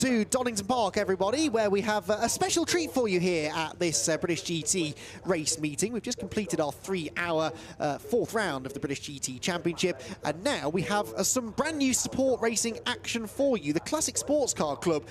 To Donington Park, everybody, where we have a special treat for you here at this British GT race meeting. We've just completed our 3-hour fourth round of the British GT Championship, and now we have some brand new support racing action for you. The Classic Sports Car Club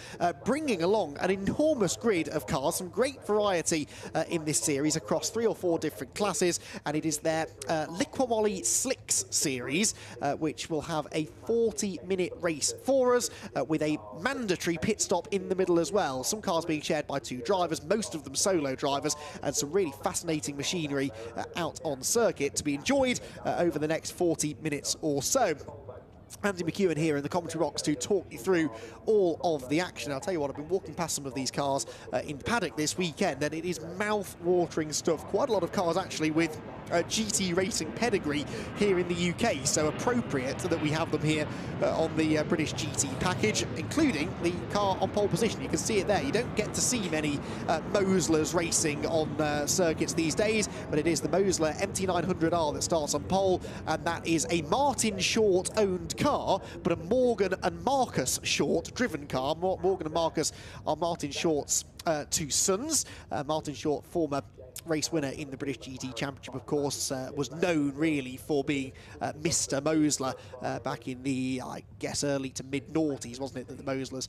bringing along an enormous grid of cars, some great variety in this series across 3 or 4 different classes, and it is their Liqui Moly Slicks Series, which will have a 40-minute race for us with a mandatory pit stop in the middle as well. Some cars being shared by 2 drivers, most of them solo drivers, and some really fascinating machinery out on circuit to be enjoyed over the next 40 minutes or so. Andy McEwen here in the commentary box to talk you through all of the action. I'll tell you what, I've been walking past some of these cars in paddock this weekend, and it is mouth-watering stuff. Quite a lot of cars actually with GT racing pedigree here in the UK, so appropriate that we have them here on the British GT package, including the car on pole position. You can see it there. You don't get to see many Moslers racing on circuits these days, but it is the Mosler MT900R that starts on pole, and that is a Martin Short owned car, but a Morgan and Marcus Short driven car. Morgan and Marcus are Martin Short's 2 sons. Martin Short, former race winner in the British GT Championship, of course, was known really for being Mr. Mosler back in the, I guess, early to mid-noughties, wasn't it, that the Moslers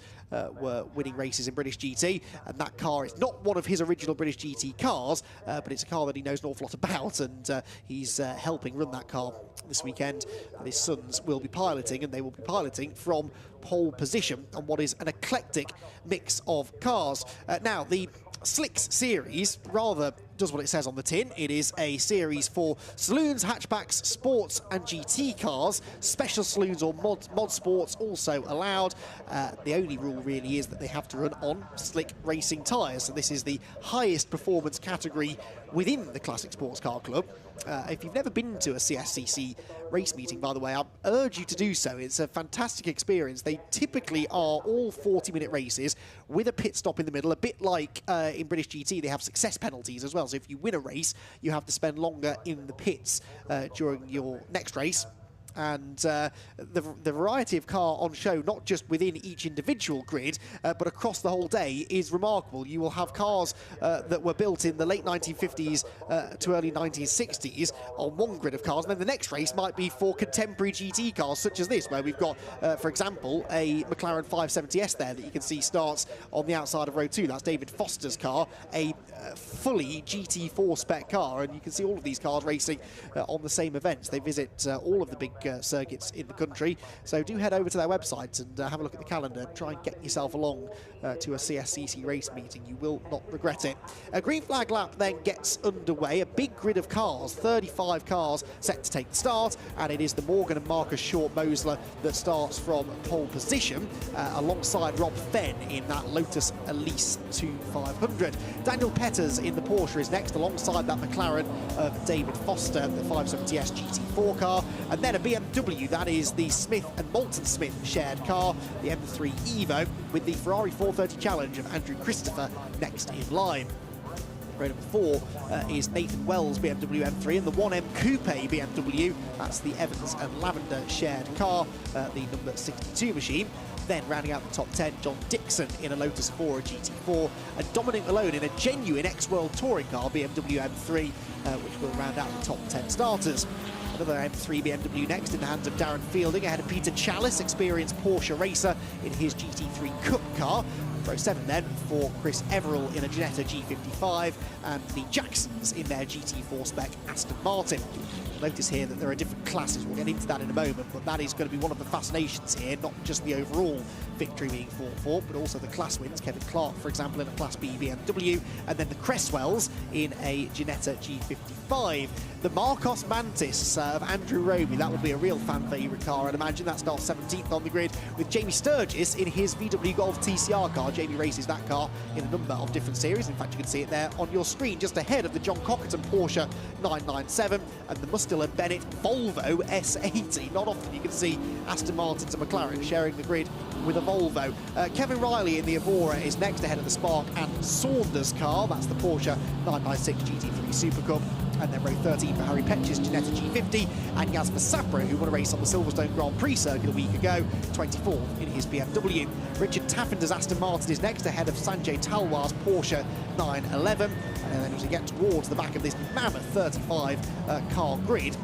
were winning races in British GT, and that car is not one of his original British GT cars, but it's a car that he knows an awful lot about, and he's helping run that car this weekend, and his sons will be piloting, and they will be piloting from pole position on what is an eclectic mix of cars. Now, the Slicks Series rather does what it says on the tin. It is a series for saloons, hatchbacks, sports and GT cars. Special saloons or mod sports also allowed. The only rule really is that they have to run on slick racing tyres. So this is the highest performance category within the Classic Sports Car Club. If you've never been to a CSCC race meeting, by the way, I urge you to do so. It's a fantastic experience. They typically are all 40-minute races with a pit stop in the middle, a bit like in British GT, they have success penalties as well. So if you win a race, you have to spend longer in the pits during your next race. And the variety of car on show, not just within each individual grid, but across the whole day, is remarkable. You will have cars that were built in the late 1950s to early 1960s on one grid of cars, and then the next race might be for contemporary GT cars, such as this, where we've got, for example, a McLaren 570S there that you can see starts on the outside of row 2. That's David Foster's car, a fully GT4 spec car, and you can see all of these cars racing on the same events. They visit all of the big circuits in the country, so do head over to their website and have a look at the calendar. Try and get yourself along to a CSCC race meeting. You will not regret it. A green flag lap then gets underway. A big grid of cars, 35 cars set to take the start, and it is the Morgan and Marcus Short Mosler that starts from pole position alongside Rob Fenn in that Lotus Elise 2500. Daniel Petters in the Porsche is next, alongside that McLaren of David Foster, the 570S GT4 car, and then a BMW, that is the Smith and Moulton Smith shared car, the M3 Evo, with the Ferrari 430 Challenge of Andrew Christopher next in line. Row number 4 is Nathan Wells' BMW M3, and the 1M Coupe BMW, that's the Evans and Lavender shared car, the number 62 machine. Then rounding out the top 10, John Dixon in a Lotus 4 GT4, and Dominic Malone in a genuine ex-World Touring car, BMW M3, which will round out the top 10 starters. Another M3 BMW next in the hands of Darren Fielding, ahead of Peter Chalice, experienced Porsche racer in his GT3 Cup car. Row 7 then for Chris Everall in a Ginetta G55, and the Jacksons in their GT4 spec Aston Martin. Notice here that there are different classes. We'll get into that in a moment, but that is going to be one of the fascinations here, not just the overall victory being fought for, but also the class wins. Kevin Clark, for example, in a Class B BMW, and then the Cresswells in a Ginetta G55. The Marcos Mantis of Andrew Roby, that will be a real fan favourite car, I'd imagine. That starts 17th on the grid with Jamie Sturgis in his VW Golf TCR car. Jamie races that car in a number of different series. In fact, you can see it there on your screen, just ahead of the John Cockerton Porsche 997 and the Mustil and Bennett Volvo S80. Not often you can see Aston Martins and McLaren sharing the grid with a Volvo. Kevin Riley in the Evora is next, ahead of the Spark and Saunders car. That's the Porsche 996 GT3 Super Cup. and then row 13 for Harry Petch's Ginetta G50, and Jasper Sapra, who won a race on the Silverstone Grand Prix circuit a week ago, 24th in his BMW. Richard Taffinder's Aston Martin is next, ahead of Sanjay Talwar's Porsche 911, and then as we get towards the back of this mammoth 35 car grid,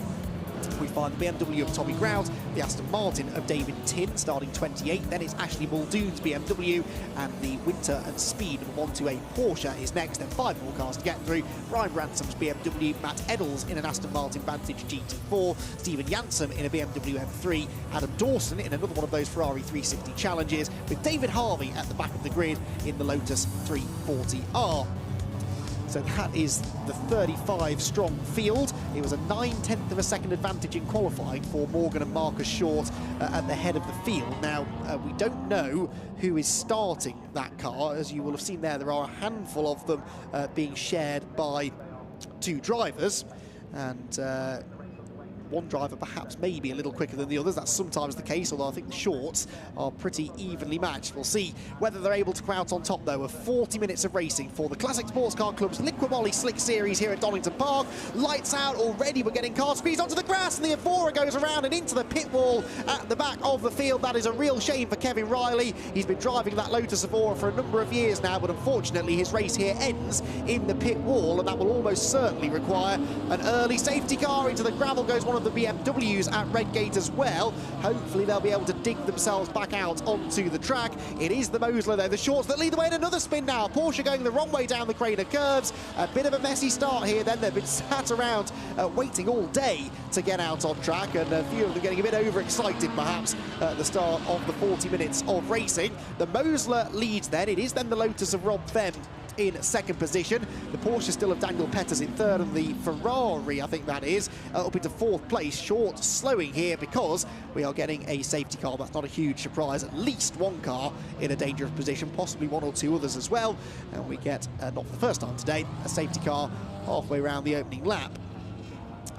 we find the BMW of Tommy Grout, the Aston Martin of David Tin starting 28th, then it's Ashley Muldoon's BMW, and the Winter and Speed of 128 Porsche is next, then 5 more cars to get through. Brian Ransom's BMW, Matt Eddles in an Aston Martin Vantage GT4, Stephen Janssen in a BMW M3, Adam Dawson in another one of those Ferrari 360 Challenges, with David Harvey at the back of the grid in the Lotus 340R. So that is the 35-strong field. It was a 9/10 of a second advantage in qualifying for Morgan and Marcus Short at the head of the field. Now, we don't know who is starting that car. As you will have seen there are a handful of them being shared by 2 drivers. And one driver perhaps maybe a little quicker than the others. That's sometimes the case, although I think the shorts are pretty evenly matched. We'll see whether they're able to come out on top, though, of 40 minutes of racing for the Classic Sports Car Club's Liqui Moly Slicks Series here at Donington Park. Lights out already. We're getting car squeezed onto the grass, and the Evora goes around and into the pit wall at the back of the field. That is a real shame for Kevin Riley. He's been driving that Lotus Evora for a number of years now, but unfortunately his race here ends in the pit wall, and that will almost certainly require an early safety car. Into the gravel goes one of the BMWs at Redgate as well. Hopefully they'll be able to dig themselves back out onto the track. It is the Mosler, though, the shorts that lead the way in another spin now. Porsche going the wrong way down the Craner curves. A bit of a messy start here then. They've been sat around waiting all day to get out on track, and a few of them getting a bit overexcited perhaps at the start of the 40 minutes of racing. The Mosler leads then. It is then the Lotus of Rob Fenn in second position. The Porsche still of Daniel Peters in third, and the Ferrari, I think that is, up into fourth place. Short slowing here because we are getting a safety car. That's not a huge surprise. At least one car in a dangerous position, possibly 1 or 2 others as well. And we get, not for the first time today, a safety car halfway around the opening lap.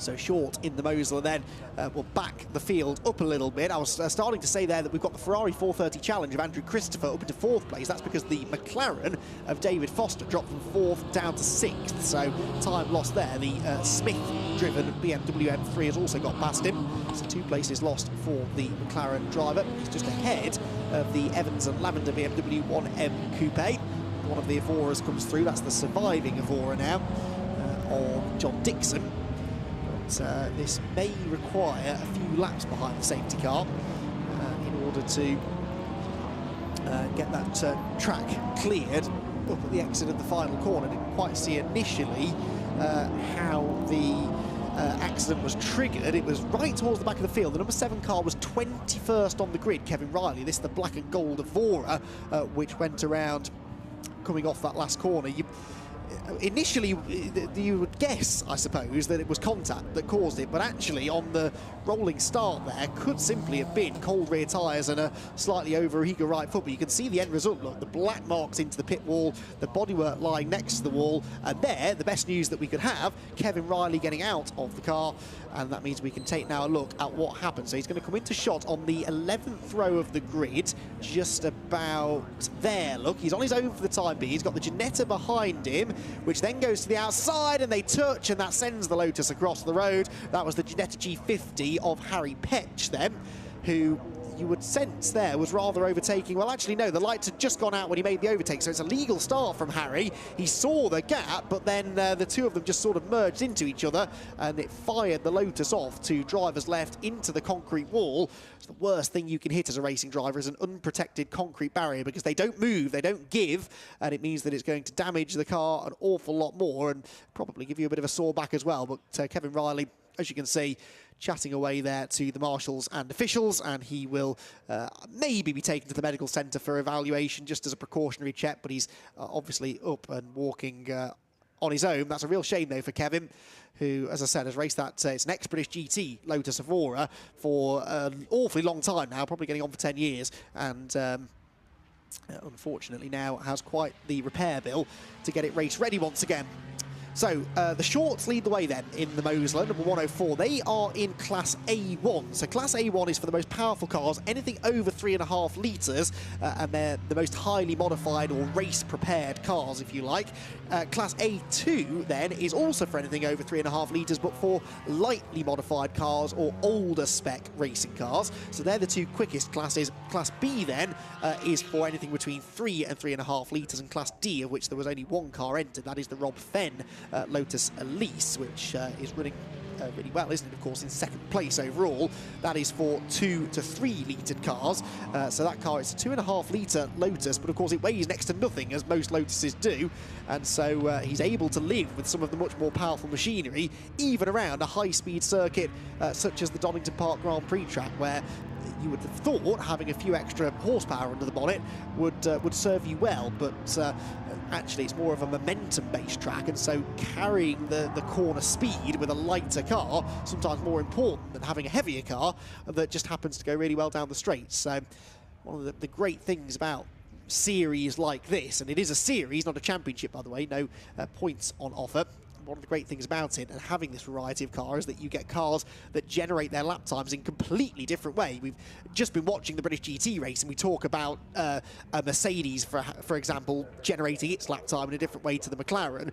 So Short in the Mosler then will back the field up a little bit. I was starting to say there that we've got the Ferrari 430 Challenge of Andrew Christopher up into 4th place. That's because the McLaren of David Foster dropped from 4th down to 6th. So time lost there. The Smith-driven BMW M3 has also got past him. So 2 places lost for the McLaren driver. He's just ahead of the Evans and Lavender BMW 1M Coupe. One of the Evoras comes through. That's the surviving Evora now on John Dixon. This may require a few laps behind the safety car in order to get that track cleared up at the exit of the final corner. Didn't quite see initially how the accident was triggered. It was right towards the back of the field. The number 7 car was 21st on the grid, Kevin Riley. This is the black and gold Evora, which went around coming off that last corner. Initially, you would guess, I suppose, that it was contact that caused it, but actually on the rolling start there could simply have been cold rear tyres and a slightly over-eager right foot. But you can see the end result. Look, the black marks into the pit wall, the bodywork lying next to the wall, and there, the best news that we could have, Kevin Riley getting out of the car, and that means we can take now a look at what happened. So he's going to come into shot on the 11th row of the grid, just about there. Look, he's on his own for the time being. He's got the Ginetta behind him, which then goes to the outside, and they touch, and that sends the Lotus across the road. That was the Ginetta G50 of Harry Petch then, who you would sense there was rather overtaking. Well, actually, no, the lights had just gone out when he made the overtake, so it's a legal start from Harry. He saw the gap, but then the two of them just sort of merged into each other, and it fired the Lotus off to driver's left into the concrete wall. It's the worst thing you can hit as a racing driver is an unprotected concrete barrier, because they don't move, they don't give, and it means that it's going to damage the car an awful lot more and probably give you a bit of a sore back as well. But Kevin Riley, as you can see, chatting away there to the marshals and officials, and he will maybe be taken to the medical centre for evaluation just as a precautionary check, but he's obviously up and walking on his own. That's a real shame, though, for Kevin, who, as I said, has raced that it's an ex-British GT Lotus Evora for an awfully long time now, probably getting on for 10 years, and unfortunately now has quite the repair bill to get it race ready once again. So the shorts lead the way then in the Mosler, number 104. They are in Class A1. So Class A1 is for the most powerful cars, anything over 3.5 litres, and they're the most highly modified or race-prepared cars, if you like. Class A2 then is also for anything over 3.5 litres, but for lightly modified cars or older spec racing cars. So they're the two quickest classes. Class B then is for anything between 3 and 3.5 litres, and Class D, of which there was only one car entered, that is the Rob Fenn Lotus Elise, which is running really well, isn't it, of course, in second place overall. That is for 2 to 3 litre cars. So that car is a 2.5 litre Lotus, but of course it weighs next to nothing, as most Lotuses do, and so he's able to live with some of the much more powerful machinery, even around a high-speed circuit such as the Donington Park Grand Prix track, where you would have thought having a few extra horsepower under the bonnet would serve you well, but actually it's more of a momentum-based track, and so carrying the corner speed with a lighter car sometimes more important than having a heavier car that just happens to go really well down the straight. So one of the great things about series like this, and it is a series, not a championship, by the way, no points on offer. One of the great things about it and having this variety of cars is that you get cars that generate their lap times in completely different way. We've just been watching the British GT race, and we talk about a Mercedes, for example, generating its lap time in a different way to the McLaren,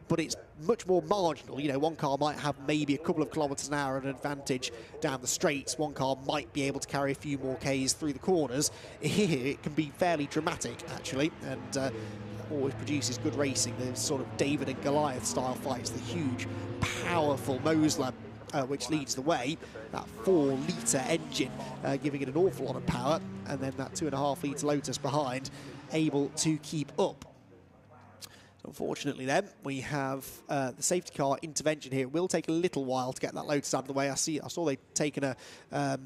but it's much more marginal. You know, one car might have maybe a couple of kilometres an hour at an advantage down the straights. One car might be able to carry a few more Ks through the corners. Here, it can be fairly dramatic, actually, and always produces good racing. The sort of David and Goliath style fights, the huge, powerful Mosler, which leads the way. That 4-litre engine giving it an awful lot of power, and then that 2.5-litre Lotus behind, able to keep up. So unfortunately then, we have the safety car intervention here. It will take a little while to get that Lotus out of the way. I saw they'd taken a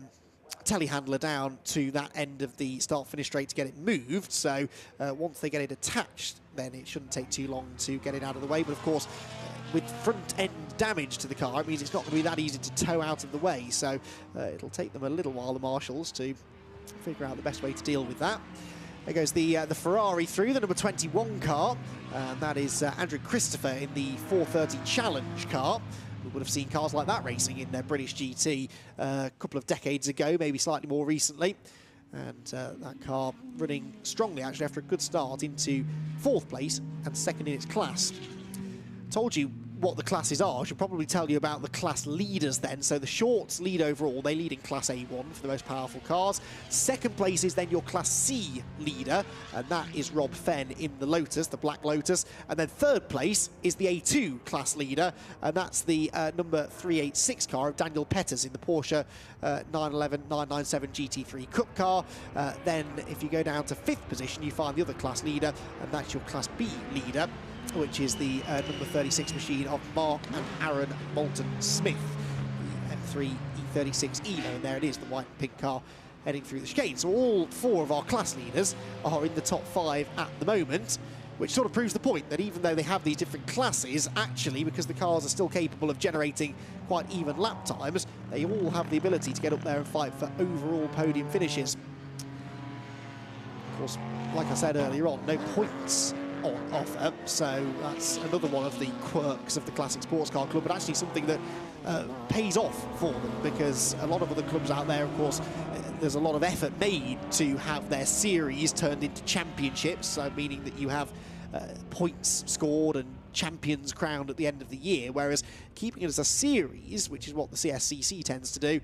telehandler down to that end of the start-finish straight to get it moved, so once they get it attached, then it shouldn't take too long to get it out of the way. But of course, with front-end damage to the car, it means it's not going to be that easy to tow out of the way, so it'll take them a little while, the marshals, to figure out the best way to deal with that. There goes the Ferrari through, the number 21 car, and that is Andrew Christopher in the 430 Challenge car. We would have seen cars like that racing in British GT a couple of decades ago, maybe slightly more recently. And that car running strongly, actually, after a good start into 4th place and 2nd in its class. Told you what the classes are. I should probably tell you about the class leaders then. So the shorts lead overall. They lead in Class A1 for the most powerful cars. 2nd place is then your Class C leader, and that is Rob Fenn in the Lotus, the Black Lotus. And then 3rd place is the A2 class leader, and that's the number 386 car of Daniel Petters in the Porsche 911 997 GT3 Cup car. Then if you go down to 5th position, you find the other class leader, and that's your Class B leader, which is the number 36 machine of Mark and Aaron Moulton Smith, the M3 E36 Elo, and there it is, the white and pink car heading through the chicane. So all 4 of our class leaders are in the top 5 at the moment, which sort of proves the point that even though they have these different classes, actually, because the cars are still capable of generating quite even lap times, they all have the ability to get up there and fight for overall podium finishes. Of course, like I said earlier on, no points on offer, so that's another one of the quirks of the Classic Sports Car Club, but actually something that pays off for them, because a lot of other clubs out there, of course, there's a lot of effort made to have their series turned into championships, meaning that you have points scored and champions crowned at the end of the year, whereas keeping it as a series, which is what the CSCC tends to do,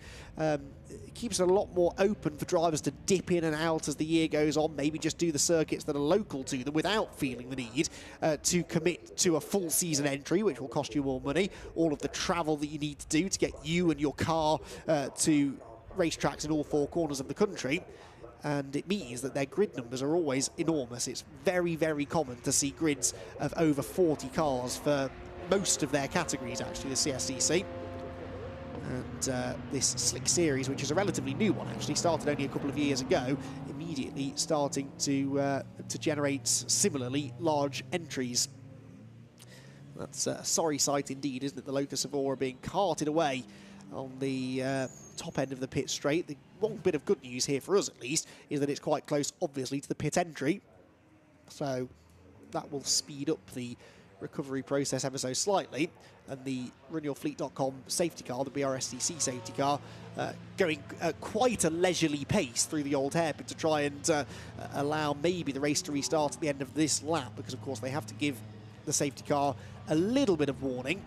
keeps it a lot more open for drivers to dip in and out as the year goes on, maybe just do the circuits that are local to them without feeling the need to commit to a full season entry, which will cost you more money, all of the travel that you need to do to get you and your car to racetracks in all 4 corners of the country. And it means that their grid numbers are always enormous. It's very, very common to see grids of over 40 cars for most of their categories, actually, the CSCC. And this Slick Series, which is a relatively new one, actually started only a couple of years ago, immediately starting to generate similarly large entries. That's a sorry sight indeed, isn't it? The Lotus Evora being carted away on the top end of the pit straight. The one bit of good news here for us, at least, is that it's quite close, obviously, to the pit entry. So that will speed up the recovery process ever so slightly, and the runyourfleet.com safety car, the BRSCC safety car, going at quite a leisurely pace through the old hairpin to try and allow maybe the race to restart at the end of this lap, because of course they have to give the safety car a little bit of warning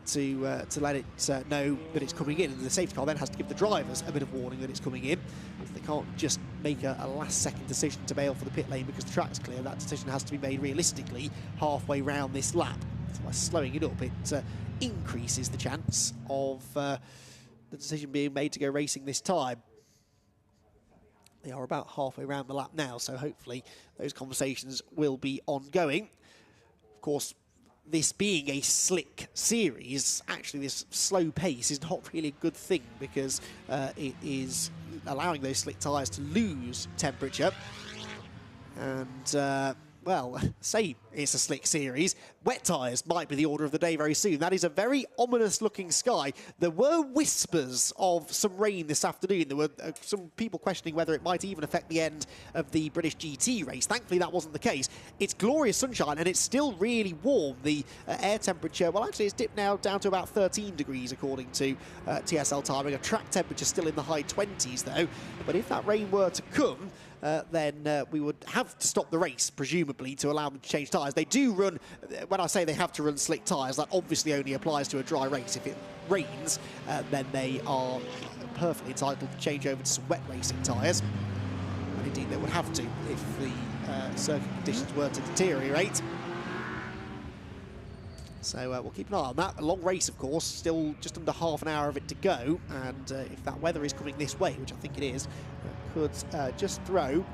to let it know that it's coming in, and the safety car then has to give the drivers a bit of warning that it's coming in. So they can't just make a last-second decision to bail for the pit lane because the track's clear. That decision has to be made realistically halfway round this lap. So by slowing it up, it increases the chance of the decision being made to go racing this time. They are about halfway around the lap now, so hopefully those conversations will be ongoing. Of course, this being a slick series, actually this slow pace is not really a good thing, because it is allowing those slick tyres to lose temperature. And, well, say it's a slick series, wet tyres might be the order of the day very soon. That is a very ominous looking sky. There were whispers of some rain this afternoon. There were some people questioning whether it might even affect the end of the British GT race. Thankfully, that wasn't the case. It's glorious sunshine, and it's still really warm. The air temperature, well, actually, it's dipped now down to about 13 degrees, according to TSL timing. A track temperature still in the high 20s, though. But if that rain were to come, then we would have to stop the race, presumably, to allow them to change tyres. They do run, when I say they have to run slick tyres, that obviously only applies to a dry race. If it rains, then they are perfectly entitled to change over to some wet racing tyres. And indeed, they would have to if the circuit conditions were to deteriorate. So we'll keep an eye on that. A long race, of course, still just under half an hour of it to go. And if that weather is coming this way, which I think it is, could just throw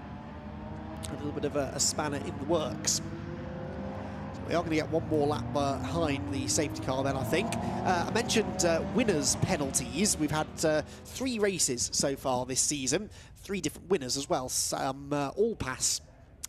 a little bit of a spanner in the works. So we are going to get one more lap behind the safety car then, I think. I mentioned winners' penalties. We've had 3 races so far this season, 3 different winners as well. All Pass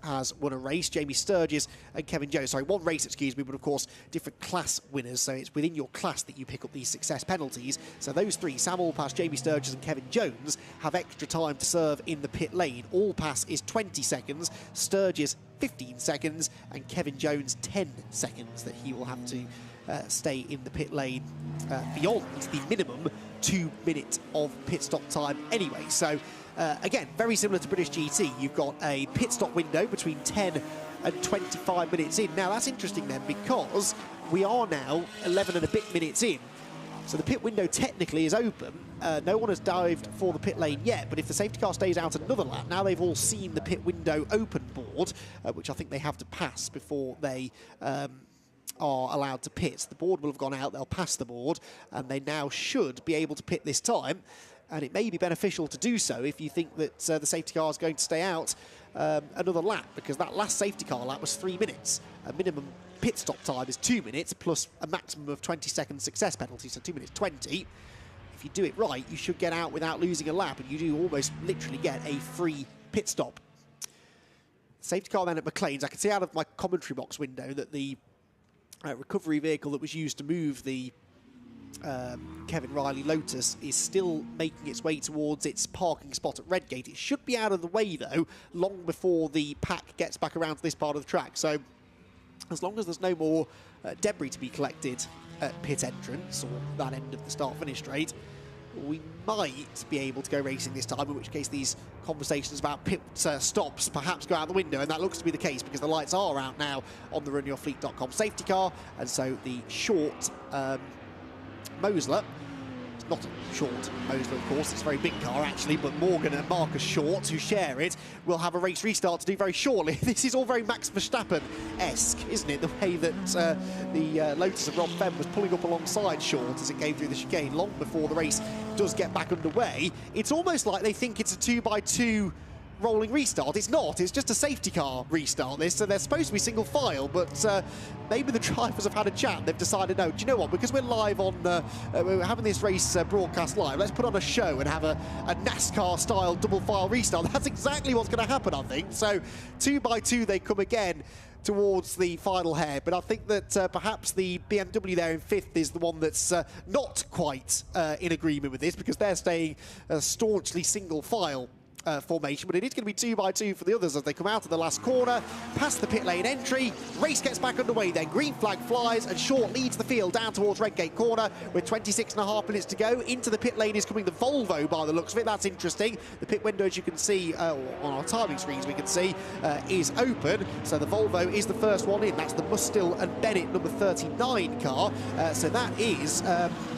has won a race, Jamie Sturgis and Kevin Jones. Sorry, 1 race, excuse me, but of course different class winners, so it's within your class that you pick up these success penalties. So those 3, Sam Allpass, Jamie Sturgis and Kevin Jones, have extra time to serve in the pit lane. Allpass is 20 seconds, Sturgis 15 seconds, and Kevin Jones 10 seconds that he will have to stay in the pit lane beyond the minimum 2 minutes of pit stop time anyway. So again, very similar to British GT, you've got a pit stop window between 10 and 25 minutes in. Now that's interesting then, because we are now 11 and a bit minutes in. So the pit window technically is open. No one has dived for the pit lane yet, but if the safety car stays out another lap, now they've all seen the pit window open board, which I think they have to pass before they are allowed to pit. The board will have gone out, they'll pass the board, and they now should be able to pit this time. And it may be beneficial to do so if you think that the safety car is going to stay out another lap, because that last safety car lap was 3 minutes. A minimum pit stop time is 2 minutes, plus a maximum of 20-second success penalty, so 2 minutes 20. If you do it right, you should get out without losing a lap, and you do almost literally get a free pit stop. Safety car then at McLean's. I can see out of my commentary box window that the recovery vehicle that was used to move the Kevin Riley Lotus is still making its way towards its parking spot at Redgate. It should be out of the way, though, long before the pack gets back around to this part of the track. So as long as there's no more debris to be collected at pit entrance, or that end of the start-finish straight, we might be able to go racing this time, in which case these conversations about pit stops perhaps go out the window, and that looks to be the case because the lights are out now on the runyourfleet.com safety car, and so the short Mosler, it's not a short Mosler, of course, it's a very big car actually, but Morgan and Marcus Short, who share it, will have a race restart to do very shortly. This is all very Max Verstappen-esque, isn't it? The way that the Lotus of Rob Fenn was pulling up alongside Short as it came through the chicane long before the race does get back underway. It's almost like they think it's a 2x2 rolling restart. It's not, it's just a safety car restart this, so they're supposed to be single file, but maybe the drivers have had a chat and they've decided, no, do you know what, because we're live on, we're having this race broadcast live, let's put on a show and have a NASCAR style double file restart. That's exactly what's going to happen, I think. So 2x2 they come again towards the final hair, but I think that perhaps the BMW there in 5th is the one that's not quite in agreement with this, because they're staying staunchly single file formation, but it is going to be 2 by 2 for the others as they come out of the last corner, past the pit lane entry. Race gets back underway then. Green flag flies and Short leads the field down towards Redgate corner with 26.5 minutes to go. Into the pit lane is coming the Volvo by the looks of it. That's interesting. The pit window, as you can see on our timing screens, we can see is open. So the Volvo is the first one in. That's the Mustill and Bennett number 39 car. So that is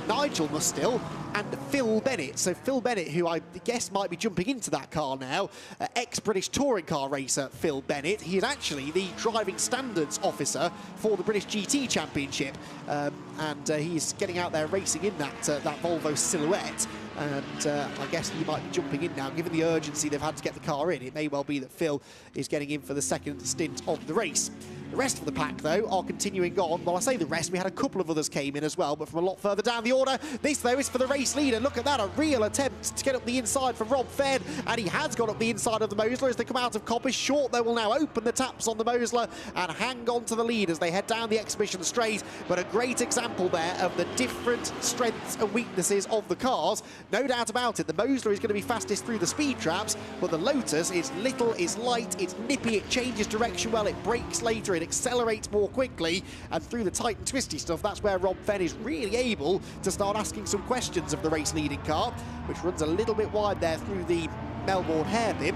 Nigel Mustill and Phil Bennett. So Phil Bennett, who I guess might be jumping into that car now, ex-British touring car racer Phil Bennett. He is actually the driving standards officer for the British GT Championship, and he's getting out there racing in that Volvo Silhouette. And I guess he might be jumping in now, given the urgency they've had to get the car in. It may well be that Phil is getting in for the second stint of the race. The rest of the pack, though, are continuing on. Well, I say the rest, we had a couple of others came in as well, but from a lot further down the order. This, though, is for the race leader. Look at that, a real attempt to get up the inside from Rob Fenn, and he has got up the inside of the Mosler as they come out of Coppice. Short, though, will now open the taps on the Mosler and hang on to the lead as they head down the exhibition straight. But a great example there of the different strengths and weaknesses of the cars. No doubt about it, the Mosler is going to be fastest through the speed traps, but the Lotus is little, it's light, it's nippy, it changes direction well, it brakes later, it accelerates more quickly, and through the tight and twisty stuff, that's where Rob Fenn is really able to start asking some questions of the race leading car, which runs a little bit wide there through the Melbourne hairpin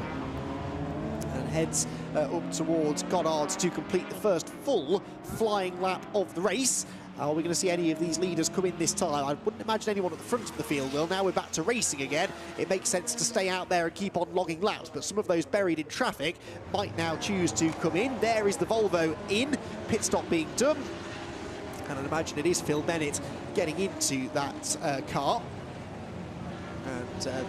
and heads up towards Goddard's to complete the first full flying lap of the race. Are we going to see any of these leaders come in this time? I wouldn't imagine anyone at the front of the field will. Now we're back to racing again. It makes sense to stay out there and keep on logging laps, but some of those buried in traffic might now choose to come in. There is the Volvo in, pit stop being done. And I'd imagine it is Phil Bennett getting into that car. And the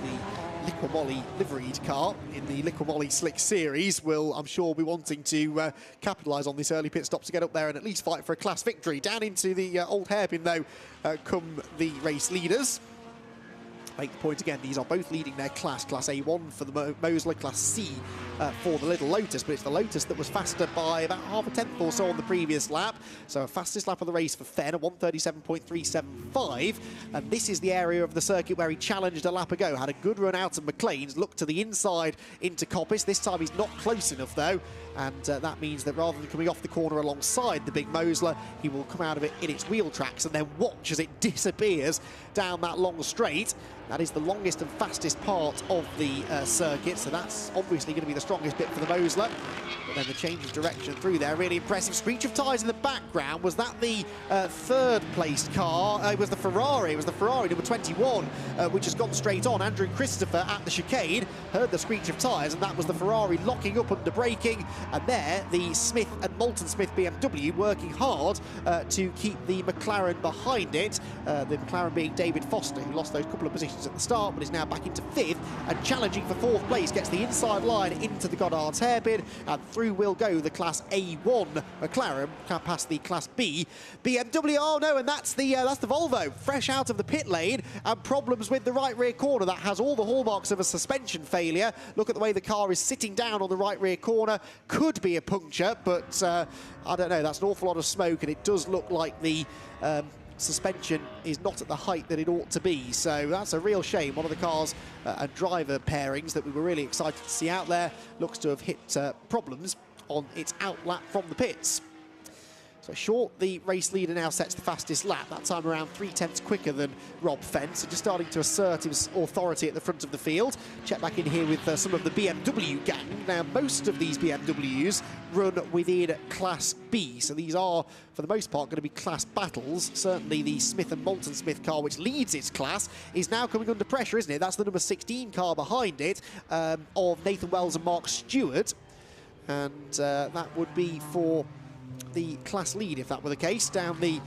Liqui Moly liveried car in the Liqui Moly Slicks Series will, I'm sure, be wanting to capitalise on this early pit stop to get up there and at least fight for a class victory. Down into the old hairpin, though, come the race leaders. Make the point again, these are both leading their class A1 for the Mosler, Class C for the little Lotus, but it's the Lotus that was faster by about half a tenth or so on the previous lap. So a fastest lap of the race for Fenn, a 1:37.375, and this is the area of the circuit where he challenged a lap ago, had a good run out of McLean's, looked to the inside into Coppice. This time he's not close enough though, and that means that rather than coming off the corner alongside the big Mosler, he will come out of it in its wheel tracks and then watch as it disappears down that long straight. That is the longest and fastest part of the circuit, so that's obviously going to be the strongest bit for the Mosler. But then the change of direction through there, really impressive. Screech of tyres in the background. Was that the third placed car? It was the Ferrari. It was the Ferrari number 21, which has gone straight on. Andrew Christopher at the chicane heard the screech of tyres, and that was the Ferrari locking up under braking. And there, the Smith and Moulton Smith BMW working hard to keep the McLaren behind it. The McLaren being David Foster, who lost those couple of positions at the start, but is now back into fifth and challenging for fourth place. Gets the inside line into the Goddard's hairpin, and through will go the Class A1 McLaren past the Class B BMW. Oh no, and that's the Volvo, fresh out of the pit lane and problems with the right rear corner. That has all the hallmarks of a suspension failure. Look at the way the car is sitting down on the right rear corner. Could be a puncture, but I don't know. That's an awful lot of smoke, and it does look like the suspension is not at the height that it ought to be, so that's a real shame. One of the cars and driver pairings that we were really excited to see out there looks to have hit problems on its out lap from the pits. So Short, the race leader, now sets the fastest lap, that time around 3/10 quicker than Rob Fenn, so just starting to assert his authority at the front of the field. Check back in here with some of the BMW gang. Now, most of these BMWs run within Class B, so these are, for the most part, going to be class battles. Certainly the Smith and Moulton Smith car, which leads its class, is now coming under pressure, isn't it? That's the number 16 car behind it, of Nathan Wells and Mark Stewart, and that would be for the class lead if that were the case. Down the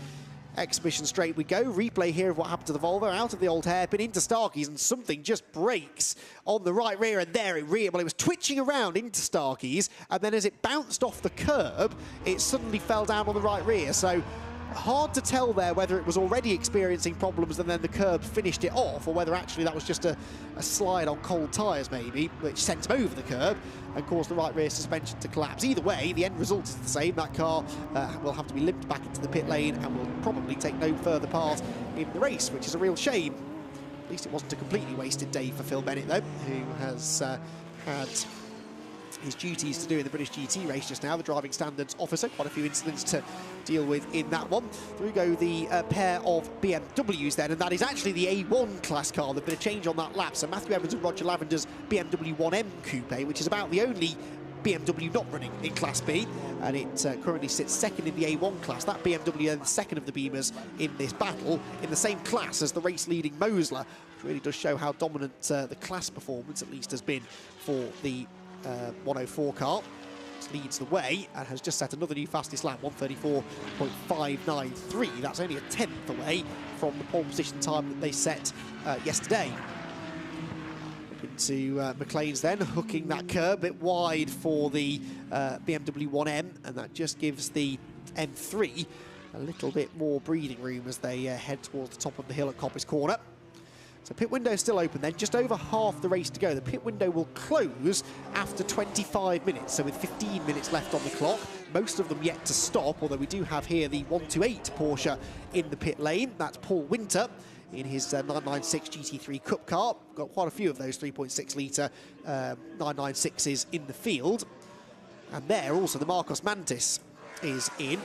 exhibition straight we go. Replay here of what happened to the Volvo, out of the old hairpin into Starkey's, and something just breaks on the right rear, and there it was twitching around into Starkey's, and then as it bounced off the curb, it suddenly fell down on the right rear. So hard to tell there whether it was already experiencing problems and then the curb finished it off, or whether actually that was just a slide on cold tyres maybe, which sent him over the curb and caused the right rear suspension to collapse. Either way, the end result is the same. That car will have to be limped back into the pit lane and will probably take no further part in the race, which is a real shame. At least it wasn't a completely wasted day for Phil Bennett, though, who has had his duties to do in the British GT race just now, the driving standards officer. Quite a few incidents to deal with in that one. Through go the pair of BMWs then, and that is actually the A1 class car. There's been a change on that lap. So Matthew Evans and Roger Lavender's BMW 1M Coupe, which is about the only BMW not running in Class B, and it currently sits second in the A1 class. That BMW is the second of the Beamers in this battle, in the same class as the race-leading Mosler, which really does show how dominant the class performance, at least, has been for the 104 car. It leads the way and has just set another new fastest lap, 1:34.593. That's only a tenth away from the pole position time that they set yesterday. Into McLean's then, hooking that curb a bit wide for the BMW 1M, and that just gives the M3 a little bit more breathing room as they head towards the top of the hill at Coppice Corner. So pit window is still open then, just over half the race to go. The pit window will close after 25 minutes, so with 15 minutes left on the clock. Most of them yet to stop, although we do have here the 128 Porsche in the pit lane. That's Paul Winter in his 996 GT3 Cup car. Got quite a few of those 3.6 litre 996s in the field. And there also the Marcos Mantis is in.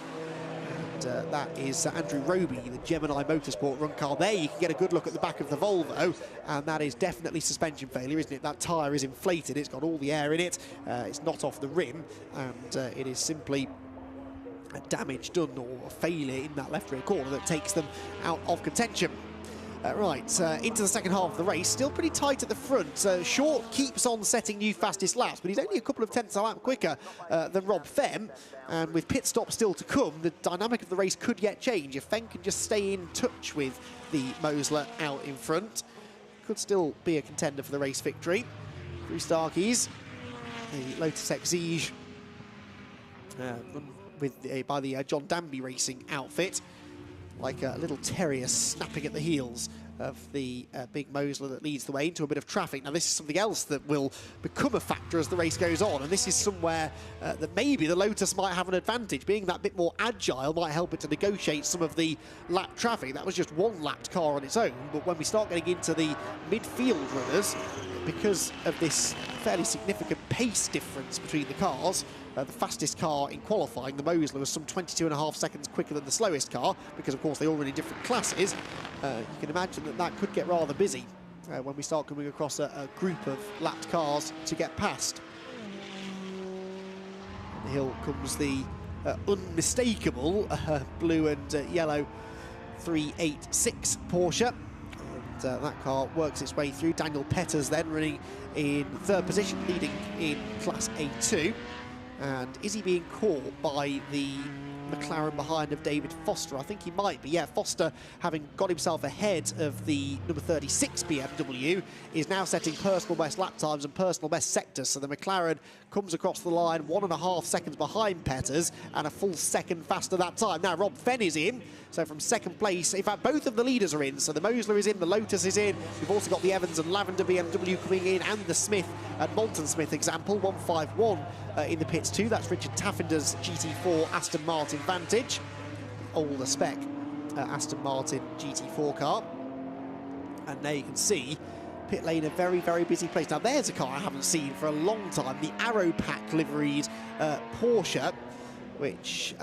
And that is Andrew Roby, the Gemini Motorsport run car. There you can get a good look at the back of the Volvo, and that is definitely suspension failure, isn't it? That tyre is inflated, it's got all the air in it, it's not off the rim, and it is simply a damage done or a failure in that left rear corner that takes them out of contention. Into the second half of the race, still pretty tight at the front. Short keeps on setting new fastest laps, but he's only a couple of tenths a lap quicker than Rob Fenn. And with pit stop still to come, the dynamic of the race could yet change. If Fenn can just stay in touch with the Mosler out in front, could still be a contender for the race victory. Through Starkeys, the Lotus Exige, run by the John Danby Racing outfit, like a little terrier snapping at the heels of the big Mosler that leads the way into a bit of traffic. Now this is something else that will become a factor as the race goes on, and this is somewhere that maybe the Lotus might have an advantage. Being that bit more agile might help it to negotiate some of the lap traffic. That was just one lapped car on its own, but when we start getting into the midfield runners, because of this fairly significant pace difference between the cars, the fastest car in qualifying, the Mosler, was some 22.5 seconds quicker than the slowest car, because of course they all run in different classes. You can imagine that that could get rather busy when we start coming across a group of lapped cars to get past. On the hill comes the unmistakable blue and yellow 386 Porsche. And that car works its way through. Daniel Petters then running in third position, leading in Class A2. And is he being caught by the McLaren behind of David Foster? I think he might be. Yeah, Foster, having got himself ahead of the number 36 BMW, is now setting personal best lap times and personal best sectors. So the McLaren comes across the line 1.5 seconds behind Petters and a full second faster that time. Now Rob Fenn is in, so from second place, in fact both of the leaders are in. So the Mosler is in, the Lotus is in. We've also got the Evans and Lavender BMW coming in, and the Smith at Malton Smith example, 151 in the pits too. That's Richard Taffinder's GT4 Aston Martin Vantage, older spec Aston Martin GT4 car. And there you can see pit lane, a very, very busy place. Now there's a car I haven't seen for a long time, the Aeropack liveried Porsche, which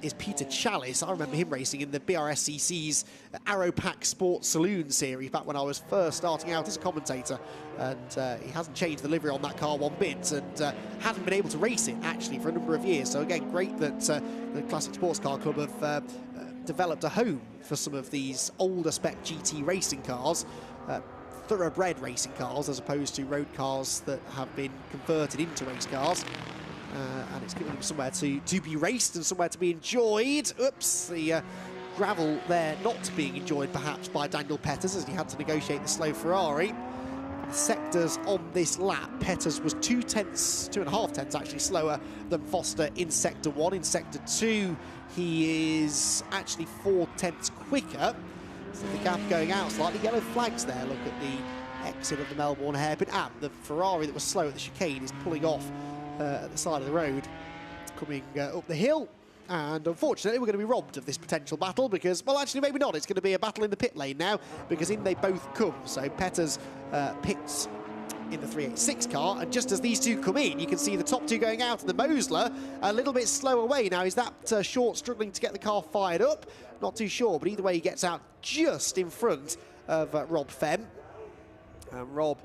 is Peter Chalice. I remember him racing in the BRSCC's Aeropack Sports Saloon series back when I was first starting out as a commentator, and he hasn't changed the livery on that car one bit, and hadn't been able to race it actually for a number of years. So again, great that the Classic Sports Car Club have developed a home for some of these older spec GT racing cars, thoroughbred racing cars, as opposed to road cars that have been converted into race cars. And it's giving them somewhere to be raced and somewhere to be enjoyed. Oops, the gravel there not being enjoyed perhaps by Daniel Petters, as he had to negotiate the slow Ferrari. The sectors on this lap, Petters was 2.5 tenths actually slower than Foster in Sector 1. In Sector 2, he is actually 4 tenths quicker. So the gap going out slightly. Yellow flags there. Look at the exit of the Melbourne hairpin. And the Ferrari that was slow at the chicane is pulling off at the side of the road, coming up the hill. And unfortunately, we're going to be robbed of this potential battle because, well, actually, maybe not. It's going to be a battle in the pit lane now because in they both come. So Peters pits in the 386 car, and just as these two come in, you can see the top two going out, and the Mosler a little bit slow away. Now, is that Short struggling to get the car fired up? Not too sure, but either way, he gets out just in front of Rob Fenn. And Rob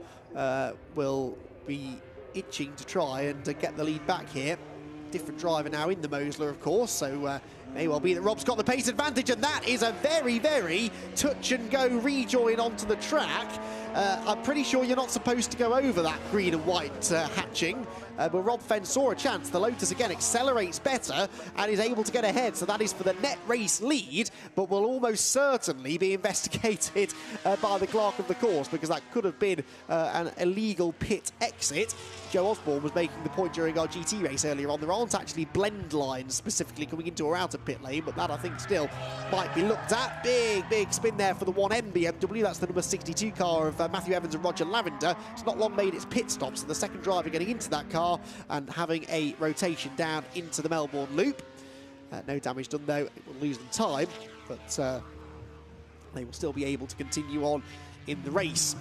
will be itching to try and get the lead back here. Different driver now in the Mosler, of course, so may well be that Rob's got the pace advantage, and that is a very, very touch-and-go rejoin onto the track. I'm pretty sure you're not supposed to go over that green and white hatching, but Rob Fenn saw a chance. The Lotus, again, accelerates better and is able to get ahead, so that is for the net race lead, but will almost certainly be investigated by the clerk of the course, because that could have been an illegal pit exit. Joe Osborne was making the point during our GT race earlier on. There aren't actually blend lines specifically coming into or out of pit lane, but that I think still might be looked at. Big spin there for the 1M BMW. That's the number 62 car of Matthew Evans and Roger Lavender. It's not long made its pit stop, so the second driver getting into that car and having a rotation down into the Melbourne loop. No damage done though. It will lose them time, but they will still be able to continue on in the race.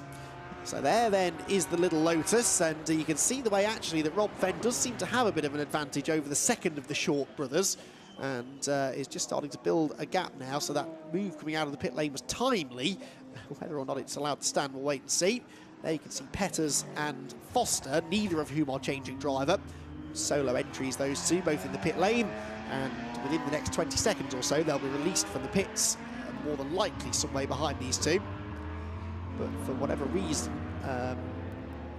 So there then is the little Lotus, and you can see the way actually that Rob Fenn does seem to have a bit of an advantage over the second of the Short brothers, and is just starting to build a gap now, so that move coming out of the pit lane was timely. Whether or not it's allowed to stand, we'll wait and see. There you can see Peters and Foster, neither of whom are changing driver. Solo entries, those two, both in the pit lane, and within the next 20 seconds or so, they'll be released from the pits, more than likely some way behind these two. But for whatever reason,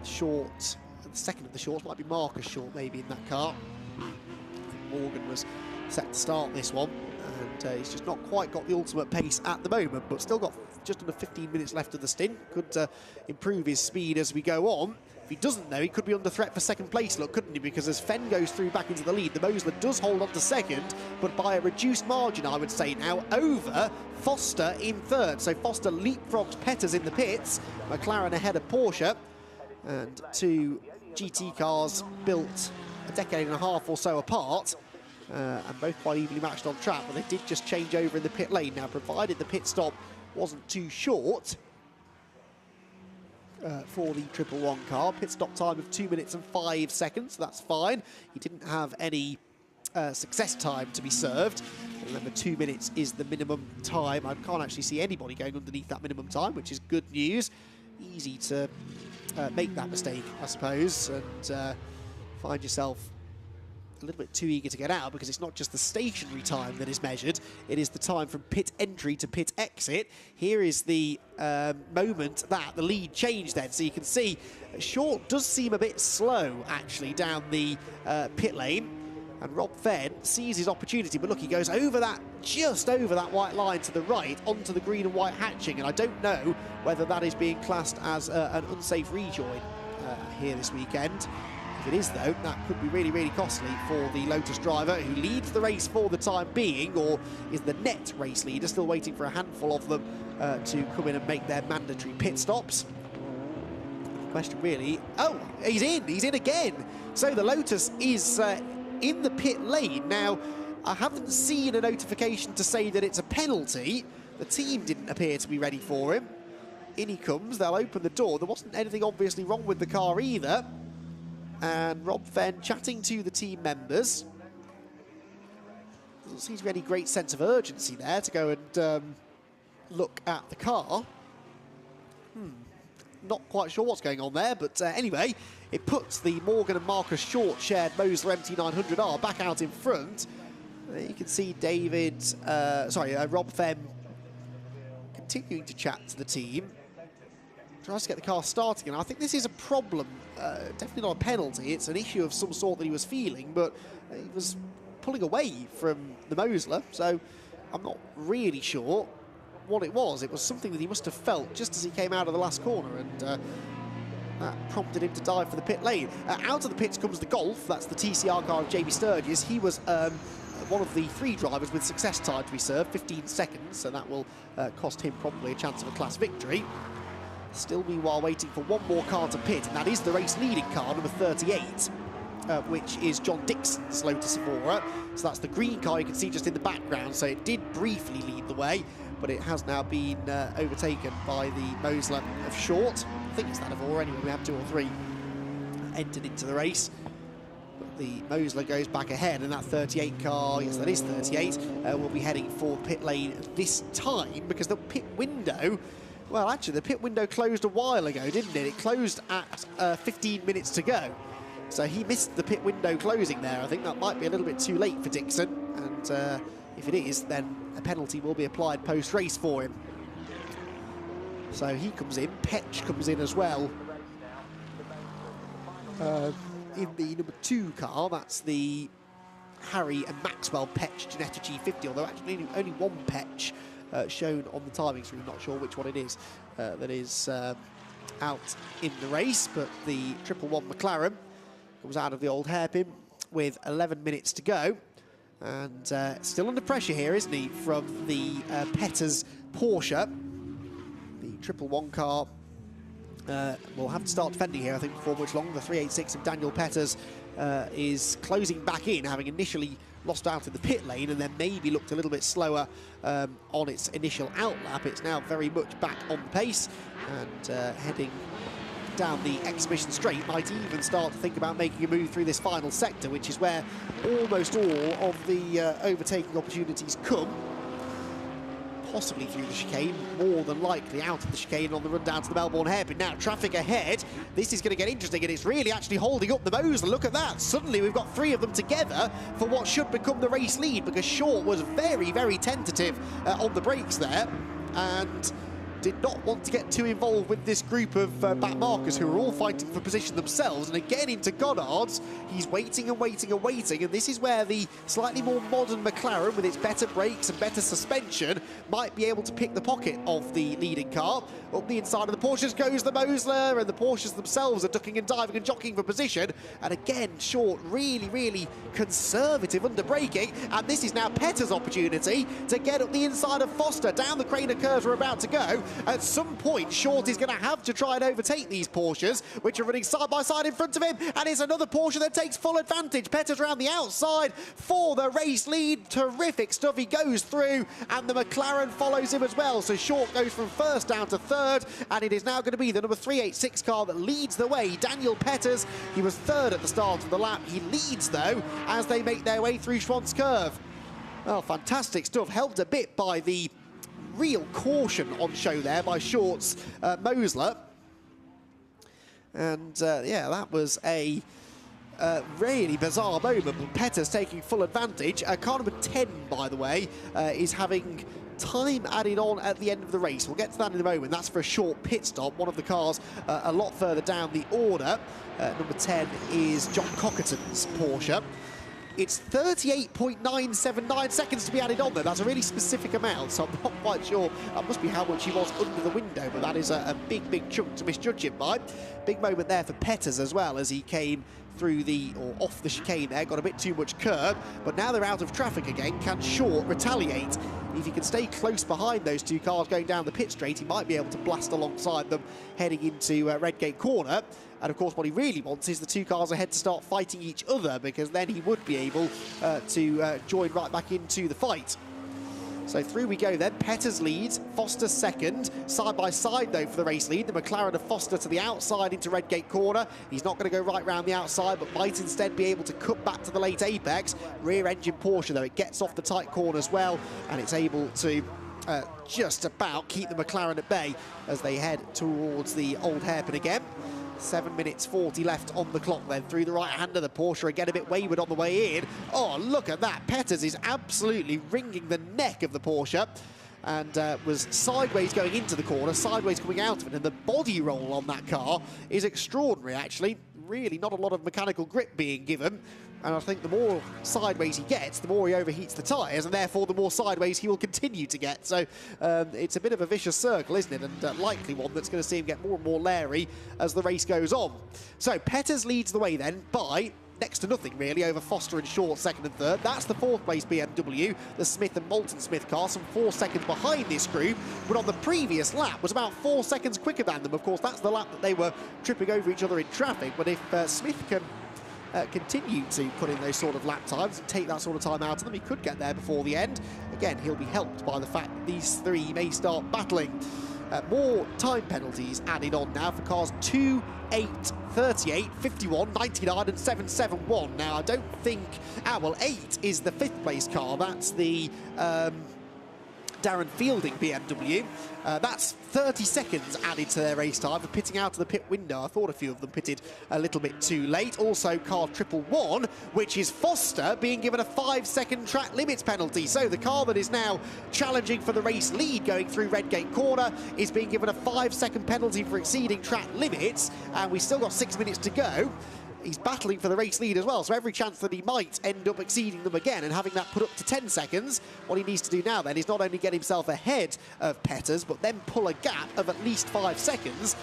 Short, the second of the Shorts might be Marcus Short maybe in that car. I think Morgan was set to start this one, and he's just not quite got the ultimate pace at the moment, but still got just under 15 minutes left of the stint. Could improve his speed as we go on. If he doesn't, though, he could be under threat for second place, look, couldn't he? Because as Fenn goes through back into the lead, the Mosler does hold on to second, but by a reduced margin, I would say now, over Foster in third. So Foster leapfrogs Peters in the pits, McLaren ahead of Porsche, and two GT cars built a decade and a half or so apart, and both quite evenly matched on track, but they did just change over in the pit lane. Now, provided the pit stop wasn't too short for the 111 car, pit stop time of 2 minutes and 5 seconds, so that's fine. He didn't have any success time to be served. Remember, 2 minutes is the minimum time. I can't actually see anybody going underneath that minimum time, which is good news. Easy to make that mistake, I suppose, and find yourself a little bit too eager to get out, because it's not just the stationary time that is measured, it is the time from pit entry to pit exit. Here is the moment that the lead changed then, so you can see Short does seem a bit slow actually down the pit lane, and Rob Fenn sees his opportunity, but look, he goes over that, just over that white line to the right onto the green and white hatching, and I don't know whether that is being classed as an unsafe rejoin here this weekend. If it is, though, that could be really, really costly for the Lotus driver, who leads the race for the time being, or is the net race leader, still waiting for a handful of them to come in and make their mandatory pit stops. The question really, oh, he's in again. So the Lotus is in the pit lane. Now, I haven't seen a notification to say that it's a penalty. The team didn't appear to be ready for him. In he comes, they'll open the door. There wasn't anything obviously wrong with the car either. And Rob Fenn chatting to the team members. Doesn't seem to be any great sense of urgency there to go and look at the car. Not quite sure what's going on there, but anyway, it puts the Morgan and Marcus Short shared Mosler MT900R back out in front. You can see Rob Fenn continuing to chat to the team. Tries to get the car starting, and I think this is a problem, definitely not a penalty. It's an issue of some sort that he was feeling, but he was pulling away from the Mosler, so I'm not really sure what it was. It was something that he must have felt just as he came out of the last corner, and that prompted him to dive for the pit lane. Out of the pits comes the Golf. That's the TCR car of Jamie Sturgis. He was one of the 3 drivers with success time to be served, 15 seconds, so that will cost him probably a chance of a class victory. Still, meanwhile, waiting for one more car to pit, and that is the race-leading car, number 38. which is John Dixon's Lotus Evora. So that's the green car you can see just in the background. So it did briefly lead the way, but it has now been overtaken by the Mosler of Short. I think it's that Evora anyway. We have 2 or 3 entered into the race. But the Mosler goes back ahead, and that 38 car, yes, that is 38, will be heading for pit lane this time, because the pit window, well, actually, the pit window closed a while ago, didn't it? It closed at 15 minutes to go. So he missed the pit window closing there. I think that might be a little bit too late for Dixon. And if it is, then a penalty will be applied post-race for him. So he comes in. Petch comes in as well. In the number 2 car, that's the Harry and Maxwell Petch Ginetta G50, although actually only one Petch shown on the timing screen. Not sure which one it is that is out in the race, but the 111 McLaren comes out of the old hairpin with 11 minutes to go. And still under pressure here, isn't he, from the Petters Porsche. The 111 car will have to start defending here, I think, before much longer. The 386 of Daniel Petters is closing back in, having initially lost out in the pit lane and then maybe looked a little bit slower on its initial outlap. It's now very much back on the pace and heading down the exhibition straight. Might even start to think about making a move through this final sector, which is where almost all of the overtaking opportunities come. Possibly through the chicane, more than likely out of the chicane on the run down to the Melbourne hairpin. Now traffic ahead. This is going to get interesting, and it's really actually holding up the Mosler. Look at that. Suddenly we've got 3 of them together for what should become the race lead, because Short was very, very tentative on the brakes there and did not want to get too involved with this group of back markers who are all fighting for position themselves. And again into Goddard's, he's waiting and waiting and waiting, and this is where the slightly more modern McLaren with its better brakes and better suspension might be able to pick the pocket of the leading car. Up the inside of the Porsches goes the Mosler, and the Porsches themselves are ducking and diving and jockeying for position. And again, Short really, really conservative under braking, and this is now Petter's opportunity to get up the inside of Foster. Down the Craner curves we're about to go. At some point, Short is going to have to try and overtake these Porsches, which are running side by side in front of him, and it's another Porsche that takes full advantage. Petter's around the outside for the race lead. Terrific stuff. He goes through, and the McLaren follows him as well. So Short goes from first down to third, and it is now going to be the number 386 car that leads the way. Daniel Petters, he was third at the start of the lap. He leads, though, as they make their way through Schwantz Curve. Oh, fantastic stuff. Helped a bit by the real caution on show there by Short's Mosler. And yeah, that was a really bizarre moment, but Petter's taking full advantage. Car number 10, by the way, is having time added on at the end of the race. We'll get to that in a moment. That's for a short pit stop. One of the cars a lot further down the order. Number 10 is John Cockerton's Porsche. It's 38.979 seconds to be added on there. That's a really specific amount, so I'm not quite sure. That must be how much he was under the window, but that is a big, big chunk to misjudge him by. Big moment there for Petters as well, as he came through the, or off the chicane there, got a bit too much curb, but now they're out of traffic again. Can Short retaliate? If he can stay close behind those 2 cars going down the pit straight, he might be able to blast alongside them heading into Redgate Corner. And of course, what he really wants is the 2 cars ahead to start fighting each other, because then he would be able to join right back into the fight. So through we go then. Petters leads, Foster second. Side by side, though, for the race lead. The McLaren of Foster to the outside into Redgate Corner. He's not going to go right round the outside, but might instead be able to cut back to the late apex. Rear-engine Porsche, though, it gets off the tight corner as well, and it's able to just about keep the McLaren at bay as they head towards the old hairpin again. 7 minutes 40 left on the clock then. Through the right hand of the Porsche, again a bit wayward on the way in. Oh, look at that. Petters is absolutely wringing the neck of the Porsche, and was sideways going into the corner, sideways coming out of it, and the body roll on that car is extraordinary, actually. Really not a lot of mechanical grip being given, and I think the more sideways he gets, the more he overheats the tyres, and therefore the more sideways he will continue to get. So it's a bit of a vicious circle, isn't it? And likely one that's going to see him get more and more leery as the race goes on. So Petters leads the way then by next to nothing, really, over Foster and Short, second and third. That's the 4th place BMW, the Smith and Moulton Smith car, some 4 seconds behind this group, but on the previous lap was about 4 seconds quicker than them. Of course, that's the lap that they were tripping over each other in traffic, but if Smith can continue to put in those sort of lap times and take that sort of time out of them. He could get there before the end. Again, he'll be helped by the fact that these three may start battling. More time penalties added on now for cars 2, 8, 38, 51, 99 and 771. Now, I don't think... well, 8 is the 5th place car. That's the Darren Fielding BMW. That's 30 seconds added to their race time for pitting out of the pit window. I thought a few of them pitted a little bit too late. Also, car 111, which is Foster, being given a 5-second track limits penalty. So the car that is now challenging for the race lead going through Redgate Corner is being given a 5-second penalty for exceeding track limits. And we've still got 6 minutes to go. He's battling for the race lead as well, so every chance that he might end up exceeding them again and having that put up to 10 seconds. What he needs to do now then is not only get himself ahead of Petters, but then pull a gap of at least 5 seconds,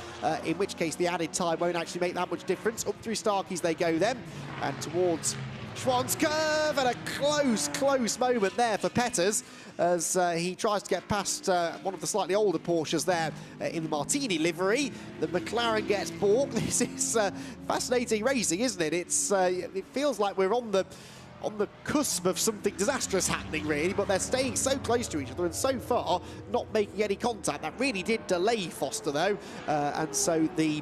in which case the added time won't actually make that much difference. Up through Starkey's they go then, and towards Schwann's curve, and a close moment there for Petters as he tries to get past one of the slightly older Porsches there in the Martini livery. The McLaren gets balked. This is fascinating racing, isn't it? It feels like we're on the cusp of something disastrous happening, really, but they're staying so close to each other and so far not making any contact. That really did delay Foster, though, and so the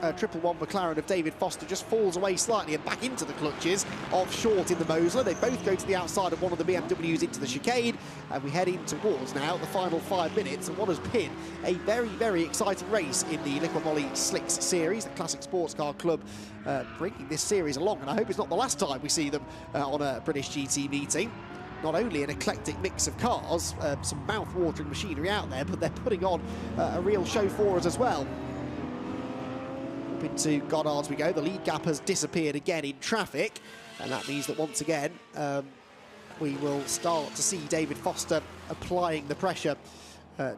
111 McLaren of David Foster just falls away slightly and back into the clutches of Short in the Mosler. They both go to the outside of one of the BMWs into the chicane, and we head in towards now the final 5 minutes and what has been a very, very exciting race in the Liqui Moly Slicks Series, the Classic Sports Car Club bringing this series along, and I hope it's not the last time we see them on a British GT meeting. Not only an eclectic mix of cars, some mouth-watering machinery out there, but they're putting on a real show for us as well. Up into Goddard's we go. The lead gap has disappeared again in traffic, and that means that once again we will start to see David Foster applying the pressure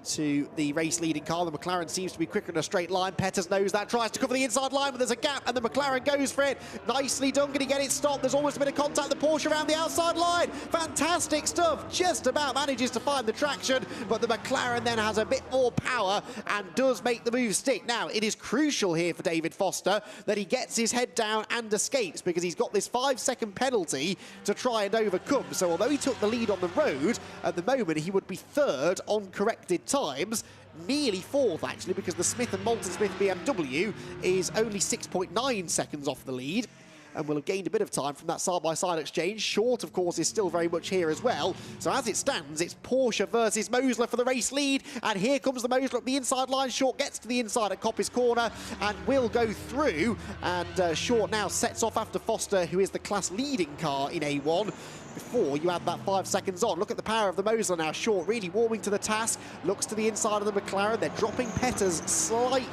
to the race-leading car. The McLaren seems to be quicker in a straight line. Petters knows that, tries to cover the inside line, but there's a gap, and the McLaren goes for it. Nicely done. Can he get it stopped? There's almost a bit of contact. The Porsche around the outside line. Fantastic stuff. Just about manages to find the traction, but the McLaren then has a bit more power and does make the move stick. Now, it is crucial here for David Foster that he gets his head down and escapes, because he's got this 5-second penalty to try and overcome. So although he took the lead on the road, at the moment he would be third on correct times, nearly fourth actually, because the Smith & Moulton Smith BMW is only 6.9 seconds off the lead and will have gained a bit of time from that side-by-side exchange. Short, of course, is still very much here as well. So as it stands, it's Porsche versus Mosler for the race lead, and here comes the Mosler up the inside line. Short gets to the inside at Coppice Corner and will go through, and Short now sets off after Foster, who is the class-leading car in A1. Before you add that 5 seconds on. Look at the power of the Mosler now. Short really warming to the task. Looks to the inside of the McLaren. They're dropping Petters slightly.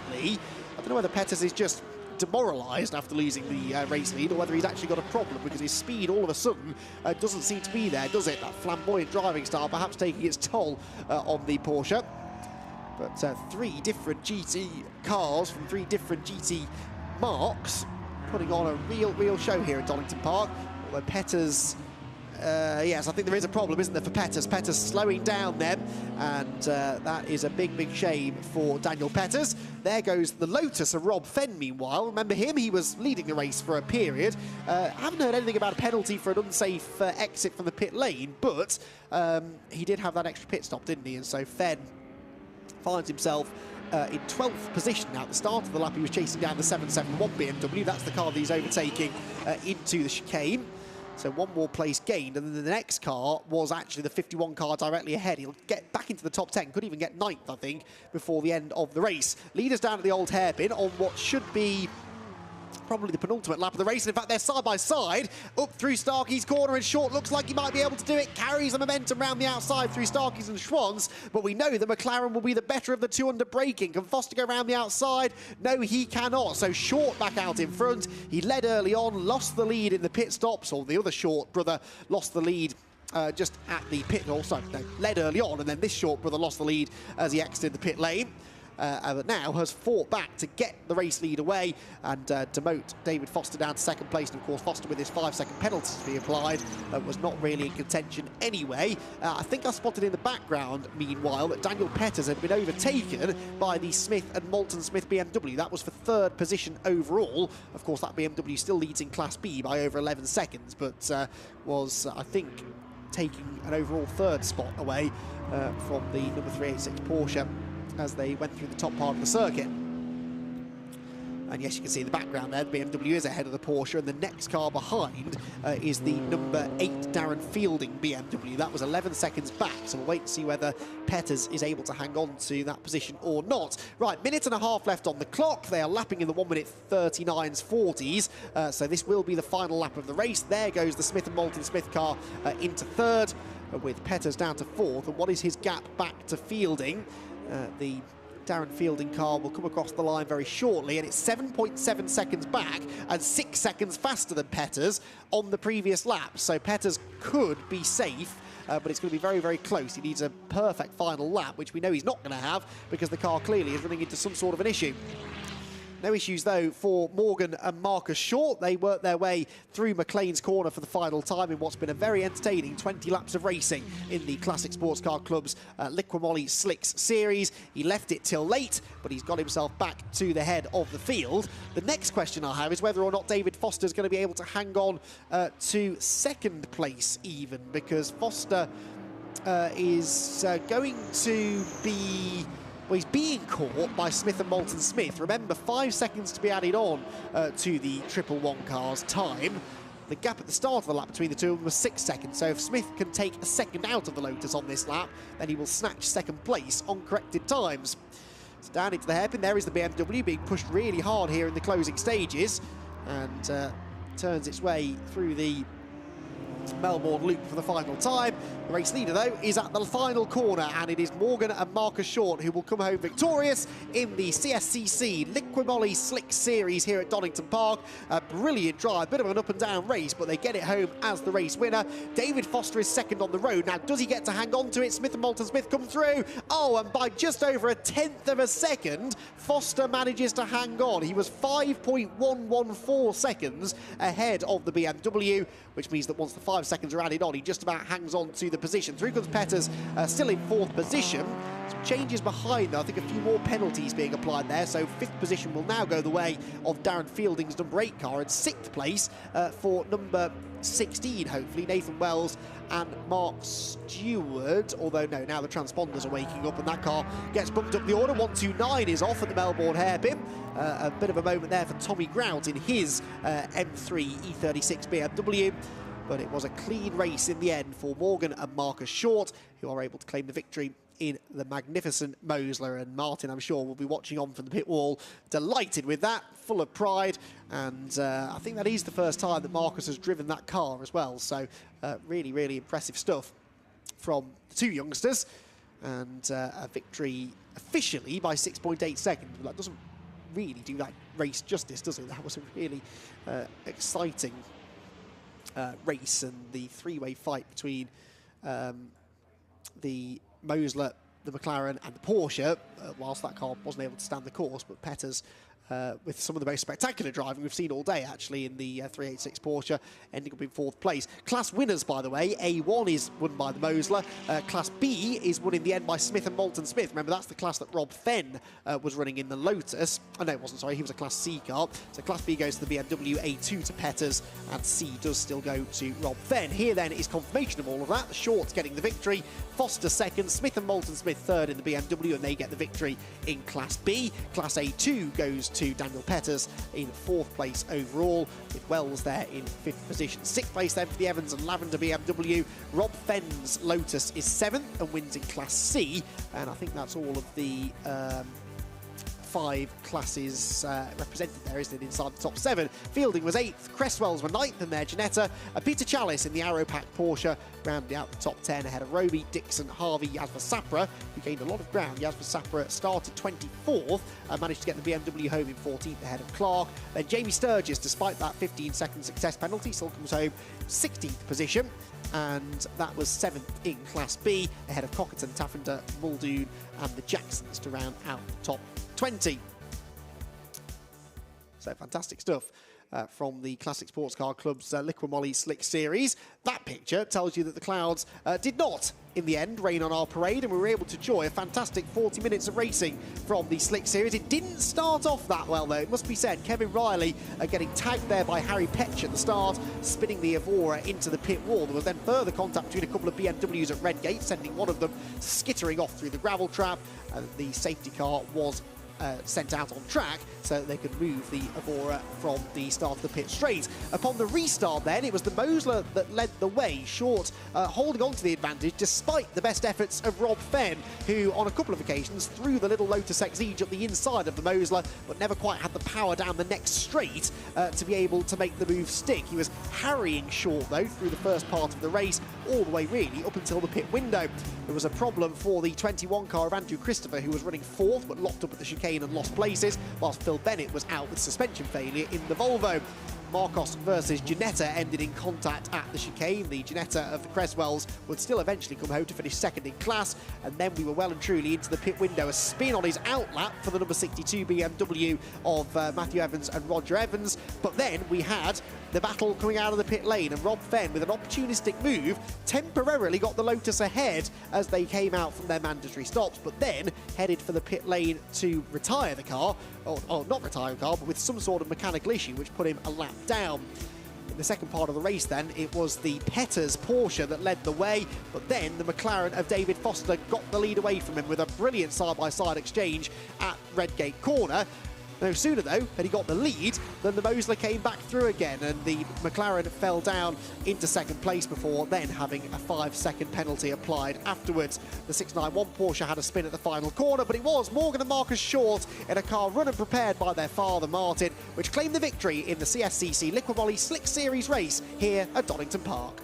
I don't know whether Petters is just demoralised after losing the race lead, or whether he's actually got a problem, because his speed all of a sudden doesn't seem to be there, does it? That flamboyant driving style perhaps taking its toll on the Porsche. But 3 different GT cars from 3 different GT marks putting on a real show here at Donington Park. Although Petters... yes, I think there is a problem, isn't there, for Petters? Petters slowing down then, and that is a big shame for Daniel Petters. There goes the Lotus of Rob Fenn, meanwhile. Remember him? He was leading the race for a period. Haven't heard anything about a penalty for an unsafe exit from the pit lane, but he did have that extra pit stop, didn't he? And so Fenn finds himself in 12th position now. At the start of the lap, he was chasing down the 771 BMW. That's the car that he's overtaking into the chicane. So 1 more place gained, and then the next car was actually the 51 car directly ahead. He'll get back into the top 10, could even get 9th, I think, before the end of the race. Leaders down at the old hairpin on what should be probably the penultimate lap of the race. In fact, they're side by side up through Starkey's corner, and Short looks like he might be able to do it. Carries the momentum round the outside through Starkey's and Schwann's, but we know the McLaren will be the better of the 2 under braking. Can Foster go around the outside? No, he cannot. So Short back out in front. He led early on, lost the lead in the pit stops, or the other Short brother lost the lead just at the pit, led early on, and then this Short brother lost the lead as he exited the pit lane. but now has fought back to get the race lead away and demote David Foster down to second place. And of course, Foster, with his 5-second penalty to be applied, was not really in contention anyway. I think I spotted in the background, meanwhile, that Daniel Petters had been overtaken by the Smith and Moulton Smith BMW. That was for third position overall. Of course, that BMW still leads in Class B by over 11 seconds, but was, I think, taking an overall third spot away from the number 386 Porsche as they went through the top part of the circuit. And yes, you can see in the background there, the BMW is ahead of the Porsche, and the next car behind is the number 8 Darren Fielding BMW. That was 11 seconds back, so we'll wait to see whether Petters is able to hang on to that position or not. Right, minute and a half left on the clock. They are lapping in the 1:39s 40s, so this will be the final lap of the race. There goes the Smith & Moulton Smith car into third, with Petters down to fourth. And what is his gap back to Fielding? The Darren Fielding car will come across the line very shortly, and it's 7.7 seconds back and 6 seconds faster than Petters on the previous lap. So Petters could be safe, but it's going to be very, very close. He needs a perfect final lap, which we know he's not going to have because the car clearly is running into some sort of an issue. No issues, though, for Morgan and Marcus Short. They worked their way through McLean's corner for the final time in what's been a very entertaining 20 laps of racing in the Classic Sports Car Club's Liqui Moly Slicks Series. He left it till late, but he's got himself back to the head of the field. The next question I have is whether or not David Foster is going to be able to hang on to second place even, because Foster is going to be... Well, he's being caught by Smith & Moulton Smith. Remember, 5 seconds to be added on to the 111 car's time. The gap at the start of the lap between the two of them was 6 seconds. So if Smith can take a second out of the Lotus on this lap, then he will snatch second place on corrected times. So down into the hairpin, there is the BMW being pushed really hard here in the closing stages, and turns its way through the Melbourne loop for the final time. The race leader, though, is at the final corner, and it is Morgan and Marcus Short who will come home victorious in the CSCC Liqui Moly Slicks Series here at Donington Park. A brilliant drive, bit of an up-and-down race, but they get it home as the race winner. David Foster is second on the road. Now, does he get to hang on to it? Smith & Moulton Smith come through. Oh, and by just over a tenth of a second, Foster manages to hang on. He was 5.114 seconds ahead of the BMW, which means that once the 5 seconds are added on, he just about hangs on to the position. Through comes Petters, still in fourth position. Some changes behind, though. I think a few more penalties being applied there. So fifth position will now go the way of Darren Fielding's number 8 car, and sixth place for number 16, hopefully, Nathan Wells and Mark Stewart. Although, no, now the transponders are waking up and that car gets bumped up the order. 129 is off at the Melbourne hairpin. A bit of a moment there for Tommy Grout in his M3 E36 BMW. But it was a clean race in the end for Morgan and Marcus Short, who are able to claim the victory in the magnificent Mosler. And Martin, I'm sure, will be watching on from the pit wall, delighted with that, full of pride. And I think that is the first time that Marcus has driven that car as well. So really, really impressive stuff from the two youngsters. And a victory officially by 6.8 seconds. But that doesn't really do that race justice, does it? That was a really exciting race, and the three-way fight between the Mosler, the McLaren and the Porsche, whilst that car wasn't able to stand the course, but Petters, with some of the most spectacular driving we've seen all day, actually, in the 386 Porsche, ending up in fourth place. Class winners, by the way, A1 is won by the Mosler. Class B is won in the end by Smith & Moulton Smith. Remember, that's the class that Rob Fenn was running in the Lotus. Oh, no, it wasn't, sorry, he was a Class C car. So Class B goes to the BMW, A2 to Petters, and C does still go to Rob Fenn. Here, then, is confirmation of all of that. The Shorts getting the victory, Foster second, Smith & Moulton Smith third in the BMW, and they get the victory in Class B. Class A2 goes to Daniel Petters in fourth place overall, with Wells there in fifth position. Sixth place then for the Evans and Lavender BMW. Rob Fenn's Lotus is seventh and wins in Class C, and I think that's all of the 5 classes represented there, isn't it, inside the top 7. Fielding was 8th, Cresswell's were 9th in their Ginetta, Peter Chalice in the Arrow Pack Porsche rounding out the top 10 ahead of Roby, Dixon, Harvey, Jasper Sapra, who gained a lot of ground. Jasper Sapra started 24th and managed to get the BMW home in 14th ahead of Clark. Then Jamie Sturgis, despite that 15-second success penalty, still comes home 16th position, and that was 7th in Class B ahead of Cockerton, Taffender, Muldoon and the Jacksons to round out the top 20. So fantastic stuff from the Classic Sports Car Club's Liqui Moly Slicks Series. That picture tells you that the clouds did not, in the end, rain on our parade, and we were able to enjoy a fantastic 40 minutes of racing from the Slicks Series. It didn't start off that well, though, it must be said. Kevin Riley getting tagged there by Harry Petch at the start, spinning the Evora into the pit wall. There was then further contact between a couple of BMWs at Redgate, sending one of them skittering off through the gravel trap. The safety car was sent out on track so that they could move the Evora from the start of the pit straight. Upon the restart then, it was the Mosler that led the way, Short holding on to the advantage despite the best efforts of Rob Fenn, who on a couple of occasions threw the little Lotus Exige up the inside of the Mosler, but never quite had the power down the next straight to be able to make the move stick. He was harrying Short, though, through the first part of the race, all the way really up until the pit window. There was a problem for the 21 car of Andrew Christopher, who was running 4th but locked up at the chicane and lost places, whilst Phil Bennett was out with suspension failure in the Volvo. Marcos versus Ginetta ended in contact at the chicane. The Ginetta of the Creswells would still eventually come home to finish 2nd in class, and then we were well and truly into the pit window. A spin on his outlap for the number 62 BMW of Matthew Evans and Roger Evans, but then we had the battle coming out of the pit lane, and Rob Fenn, with an opportunistic move, temporarily got the Lotus ahead as they came out from their mandatory stops, but then headed for the pit lane to retire the car, or not retire the car, but with some sort of mechanical issue which put him a lap down. In the second part of the race then, it was the Petters Porsche that led the way, but then the McLaren of David Foster got the lead away from him with a brilliant side-by-side exchange at Redgate Corner. No sooner, though, had he got the lead than the Mosler came back through again, and the McLaren fell down into 2nd place before then having a 5-second penalty applied afterwards. The 691 Porsche had a spin at the final corner, but it was Morgan and Marcus Short in a car run and prepared by their father Martin, which claimed the victory in the CSCC Liqui Moly Slicks Series race here at Donington Park.